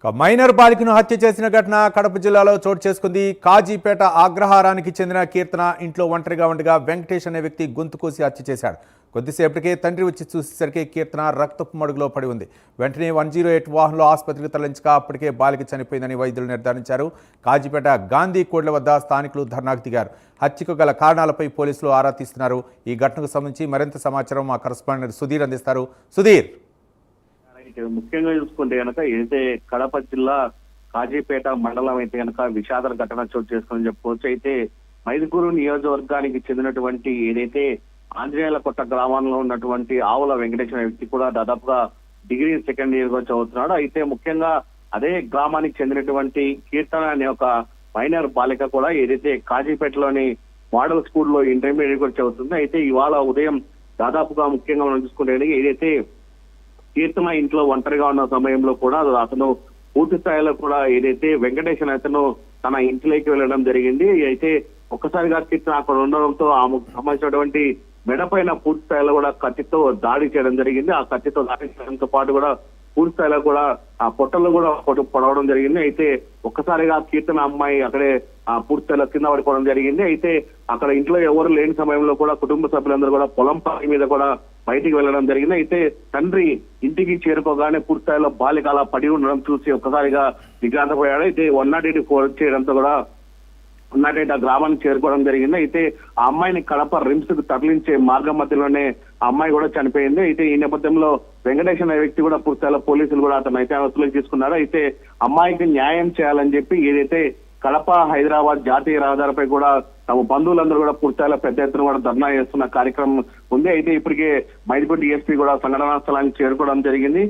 Minor బాలికను హత్య చేసిన ఘటన కడప జిల్లాలో చోటు చేసుకుంది. కాజీపేట అగ్రహారానికి చెందిన కీర్తన ఇంట్లో ఒంటరిగా ఉండగా వెంకటేష్ అనే వ్యక్తి గొంతు కోసి హత్య చేశాడు. కొద్దిసేపటికే తండ్రి వచ్చి చూసేసరికి కీర్తన రక్తపు మడుగులో పడి ఉంది. వెంటనే 108 వాహనంలో ఆసుపత్రికి తరలించగా అప్పటికే బాలిక చనిపోయిందని వైద్యులు నిర్ధారించారు. కాజీపేట గాంధీ కోడ్ల వద్ద స్థానికులు ధర్నాకు దిగారు. హత్యకు గల కారణాలపై పోలీసులు ఆరా తీస్తున్నారు. ఈ ఘటనకు సంబంధించి మరింత సమాచారం మా కరెస్పాండెంట్ సుధీర్ అందిస్తారు. సుధీర్, ముఖ్యంగా చూసుకుంటే కనుక ఏదైతే కడప జిల్లా కాజీపేట మండలం అయితే కనుక విషాద ఘటన చోటు చేసుకుని చెప్పుకోవచ్చు. అయితే మైదుకూరు నియోజకవర్గానికి చెందినటువంటి ఏదైతే ఆంజనేయుల కొట్ట గ్రామంలో ఉన్నటువంటి ఆవుల వెంకటేశ్వర వ్యక్తి కూడా దాదాపుగా డిగ్రీ సెకండ్ ఇయర్ గా చదువుతున్నాడు. అయితే ముఖ్యంగా అదే గ్రామానికి చెందినటువంటి కీర్తన అనే ఒక మైనర్ బాలిక కూడా ఏదైతే కాజీపేటలోని మోడల్ స్కూల్లో ఇంటర్మీడియట్ కూడా చదువుతుంది. అయితే ఇవాళ ఉదయం దాదాపుగా ముఖ్యంగా మనం చూసుకుంటే ఏదైతే కీర్తన ఇంట్లో ఒంటరిగా ఉన్న సమయంలో కూడా అతను పూర్తి స్థాయిలో కూడా ఏదైతే వెంకటేష్ అతను తన ఇంట్లోకి వెళ్ళడం జరిగింది. అయితే ఒక్కసారిగా కీర్తన అక్కడ ఉండడంతో ఆమెకు సంబంధించినటువంటి మెడ పైన పూర్తి స్థాయిలో కూడా కత్తితో దాడి చేయడం జరిగింది. ఆ కత్తితో దాడి చేయడంతో పాటు కూడా పూర్తి స్థాయిలో కూడా ఆ పొట్టలు కూడా పొడవడం జరిగింది. అయితే ఒక్కసారిగా కీర్తన అమ్మాయి అక్కడే పూర్తి స్థాయిలో కింద పడిపోవడం జరిగింది. అయితే అక్కడ ఇంట్లో ఎవరు లేని సమయంలో కూడా కుటుంబ సభ్యులందరూ కూడా పొలం పని మీద కూడా బయటికి వెళ్ళడం జరిగింది. అయితే తండ్రి ఇంటికి చేరుకోగానే పూర్తి స్థాయిలో బాలిక అలా పడి ఉండడం చూసి ఒక్కసారిగా దిగ్రాంతపోయాడు. అయితే 108 ఫోన్ చేయడంతో కూడా 108 ఆ గ్రామానికి చేరుకోవడం జరిగింది. అయితే ఆ అమ్మాయిని కడప రిమ్స్ కు తరలించే మార్గం మధ్యలోనే ఆ అమ్మాయి కూడా చనిపోయింది. అయితే ఈ నేపథ్యంలో వెంకటేష్ అనే వ్యక్తి కూడా పూర్తిస్థాయిలో పోలీసులు కూడా అతను అయితే వసూలు తీసుకున్నారు. అయితే అమ్మాయికి న్యాయం చేయాలని చెప్పి ఏదైతే కడప హైదరాబాద్ జాతీయ రహదారిపై కూడా తమ బంధువులందరూ కూడా పూర్తిస్థాయిలో పెద్ద ఎత్తున కూడా ధర్నా చేస్తున్న కార్యక్రమం ఉంది. అయితే ఇప్పటికే మైదుకూరు డిఎస్పీ కూడా సంఘటనా స్థలానికి చేరుకోవడం జరిగింది.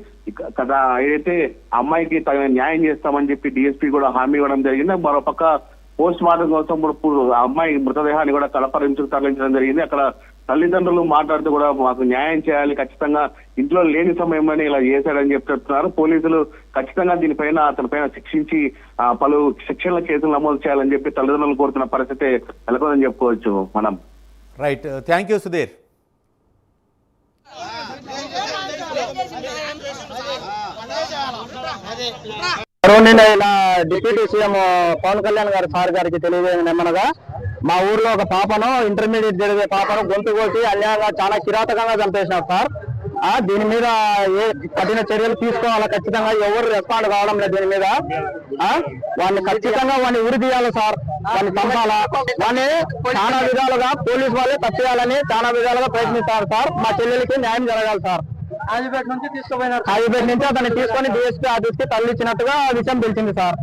కదా ఏదైతే అమ్మాయికి తగిన న్యాయం చేస్తామని చెప్పి డిఎస్పీ కూడా హామీ ఇవ్వడం జరిగింది. మరోపక్క పోస్ట్ మార్టం కోసం అమ్మాయి మృతదేహాన్ని కూడా కడప రించుకు తరలించడం జరిగింది. అక్కడ తల్లిదండ్రులు మాట్లాడుతూ కూడా మాకు న్యాయం చేయాలి, ఖచ్చితంగా ఇంట్లో లేని సమయంలోనే ఇలా చేశాడని చెప్తున్నారు. పోలీసులు ఖచ్చితంగా దీనిపైన అతనిపైన శిక్షించి పలు శిక్షణల కేసులు నమోదు చేయాలని చెప్పి తల్లిదండ్రులు కోరుతున్న పరిస్థితి నెలకొందని చెప్పుకోవచ్చు. మనం రైట్, థ్యాంక్ యూ సుధీర్. ఇలా డిప్యూటీ సీఎం పవన్ కళ్యాణ్ గారు సార్ గారికి తెలియజేయమనగా మా ఊర్లో ఒక పాపను ఇంటర్మీడియట్ జరిగే పాపను గొంతు కోసి అన్యాయంగా చాలా కిరాతకంగా చంపేసినారు సార్. దీని మీద ఏ కఠిన చర్యలు తీసుకోవాలా, ఖచ్చితంగా ఎవరు రెస్పాండ్ కావడం లేదు దీని మీద. వాడిని ఖచ్చితంగా వాడిని ఉరి తీయాలి సార్, వాడిని చంపాలా. వాడిని చాలా విధాలుగా పోలీసు వాళ్ళే తప్పేయాలని చాలా విధాలుగా ప్రయత్నిస్తారు సార్. మా చెల్లెలకి న్యాయం జరగాలి సార్. కాజీపేట నుంచి అతన్ని తీసుకొని డిఎస్పీ ఆఫీస్ కి తరలించినట్టుగా విషయం తెలిసింది సార్.